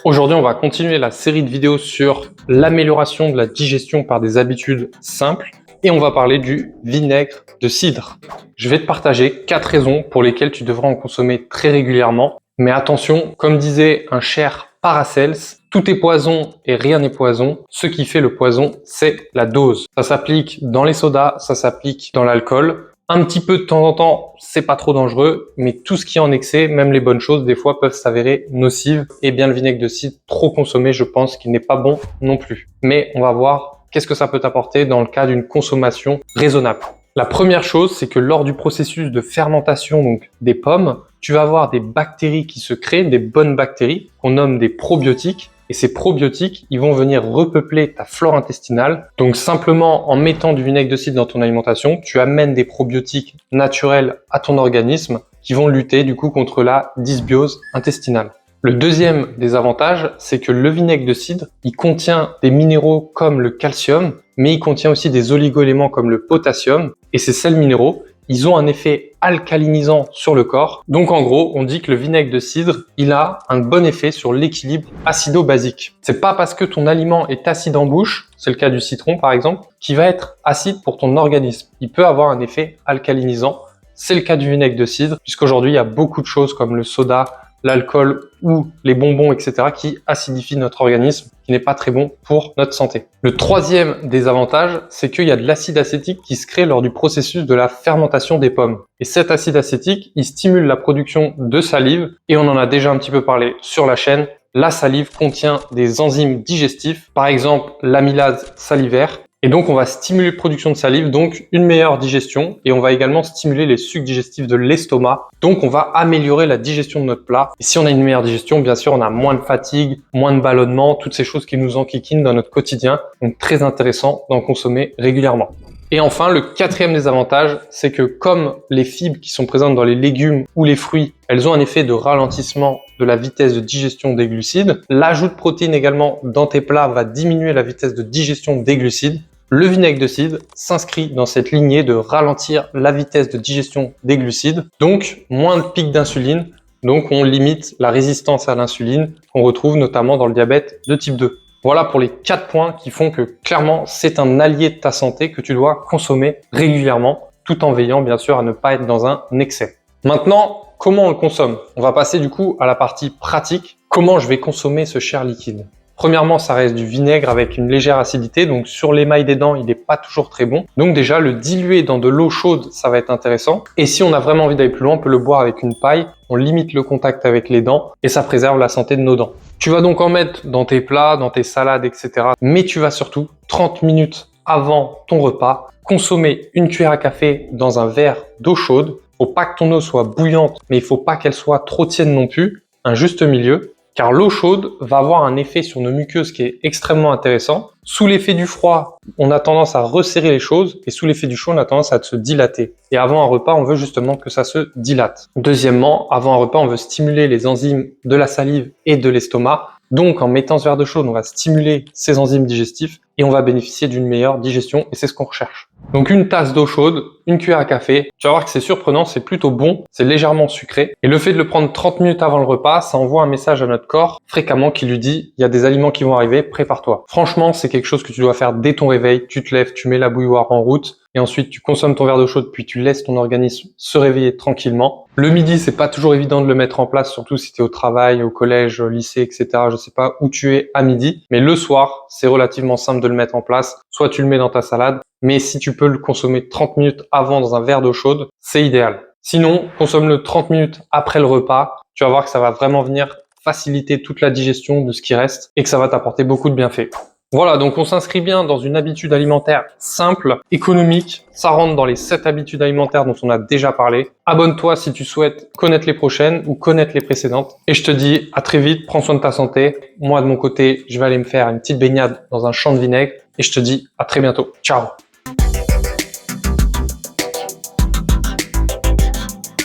Aujourd'hui, on va continuer la série de vidéos sur l'amélioration de la digestion par des habitudes simples et on va parler du vinaigre de cidre. Je vais te partager 4 raisons pour lesquelles tu devras en consommer très régulièrement. Mais attention, comme disait un cher Paracels, tout est poison et rien n'est poison. Ce qui fait le poison, c'est la dose. Ça s'applique dans les sodas, ça s'applique dans l'alcool. Un petit peu de temps en temps, c'est pas trop dangereux, mais tout ce qui est en excès, même les bonnes choses, des fois peuvent s'avérer nocives. Et bien le vinaigre de cidre, trop consommé, je pense qu'il n'est pas bon non plus. Mais on va voir qu'est-ce que ça peut t'apporter dans le cas d'une consommation raisonnable. La première chose, c'est que lors du processus de fermentation donc des pommes, tu vas avoir des bactéries qui se créent, des bonnes bactéries qu'on nomme des probiotiques. Et ces probiotiques, ils vont venir repeupler ta flore intestinale. Donc simplement en mettant du vinaigre de cidre dans ton alimentation, tu amènes des probiotiques naturels à ton organisme qui vont lutter du coup contre la dysbiose intestinale. Le deuxième des avantages, c'est que le vinaigre de cidre, il contient des minéraux comme le calcium, mais il contient aussi des oligo-éléments comme le potassium. Et ces sels minéraux, ils ont un effet alcalinisant sur le corps. Donc en gros, on dit que le vinaigre de cidre, il a un bon effet sur l'équilibre acido-basique. C'est pas parce que ton aliment est acide en bouche, c'est le cas du citron par exemple, qu'il va être acide pour ton organisme. Il peut avoir un effet alcalinisant. C'est le cas du vinaigre de cidre, puisqu'aujourd'hui, il y a beaucoup de choses comme le soda, l'alcool ou les bonbons, etc. qui acidifient notre organisme, qui n'est pas très bon pour notre santé. Le troisième des avantages, c'est qu'il y a de l'acide acétique qui se crée lors du processus de la fermentation des pommes. Et cet acide acétique, il stimule la production de salive, et on en a déjà un petit peu parlé sur la chaîne. La salive contient des enzymes digestifs, par exemple l'amylase salivaire. Et donc, on va stimuler la production de salive, donc une meilleure digestion. Et on va également stimuler les sucs digestifs de l'estomac. Donc, on va améliorer la digestion de notre plat. Et si on a une meilleure digestion, bien sûr, on a moins de fatigue, moins de ballonnement, toutes ces choses qui nous enquiquinent dans notre quotidien. Donc, très intéressant d'en consommer régulièrement. Et enfin, le quatrième des avantages, c'est que comme les fibres qui sont présentes dans les légumes ou les fruits, elles ont un effet de ralentissement de la vitesse de digestion des glucides, l'ajout de protéines également dans tes plats va diminuer la vitesse de digestion des glucides. Le vinaigre de cidre s'inscrit dans cette lignée de ralentir la vitesse de digestion des glucides, donc moins de pics d'insuline, donc on limite la résistance à l'insuline qu'on retrouve notamment dans le diabète de type 2. Voilà pour les 4 points qui font que clairement c'est un allié de ta santé que tu dois consommer régulièrement, tout en veillant bien sûr à ne pas être dans un excès. Maintenant, comment on le consomme? On va passer du coup à la partie pratique. Comment je vais consommer ce cher liquide? Premièrement, ça reste du vinaigre avec une légère acidité, donc sur l'émail des dents, il n'est pas toujours très bon. Donc déjà, le diluer dans de l'eau chaude, ça va être intéressant. Et si on a vraiment envie d'aller plus loin, on peut le boire avec une paille. On limite le contact avec les dents et ça préserve la santé de nos dents. Tu vas donc en mettre dans tes plats, dans tes salades, etc. Mais tu vas surtout, 30 minutes avant ton repas, consommer une cuillère à café dans un verre d'eau chaude. Faut pas que ton eau soit bouillante, mais il faut pas qu'elle soit trop tiède non plus. Un juste milieu. Car l'eau chaude va avoir un effet sur nos muqueuses qui est extrêmement intéressant. Sous l'effet du froid, on a tendance à resserrer les choses et sous l'effet du chaud, on a tendance à se dilater. Et avant un repas, on veut justement que ça se dilate. Deuxièmement, avant un repas, on veut stimuler les enzymes de la salive et de l'estomac. Donc, en mettant ce verre de chaude, on va stimuler ces enzymes digestifs et on va bénéficier d'une meilleure digestion et c'est ce qu'on recherche. Donc, une tasse d'eau chaude, une cuillère à café. Tu vas voir que c'est surprenant, c'est plutôt bon, c'est légèrement sucré. Et le fait de le prendre 30 minutes avant le repas, ça envoie un message à notre corps fréquemment qui lui dit « il y a des aliments qui vont arriver, prépare-toi ». Franchement, c'est quelque chose que tu dois faire dès ton réveil. Tu te lèves, tu mets la bouilloire en route et ensuite tu consommes ton verre d'eau chaude puis tu laisses ton organisme se réveiller tranquillement. Le midi, c'est pas toujours évident de le mettre en place, surtout si tu es au travail, au collège, au lycée, etc. Je sais pas où tu es à midi, mais le soir, c'est relativement simple de le mettre en place. Soit tu le mets dans ta salade, mais si tu peux le consommer 30 minutes avant dans un verre d'eau chaude, c'est idéal. Sinon, consomme-le 30 minutes après le repas. Tu vas voir que ça va vraiment venir faciliter toute la digestion de ce qui reste et que ça va t'apporter beaucoup de bienfaits. Voilà, donc on s'inscrit bien dans une habitude alimentaire simple, économique. Ça rentre dans les 7 habitudes alimentaires dont on a déjà parlé. Abonne-toi si tu souhaites connaître les prochaines ou connaître les précédentes. Et je te dis à très vite, prends soin de ta santé. Moi, de mon côté, je vais aller me faire une petite baignade dans un champ de vinaigre. Et je te dis à très bientôt. Ciao!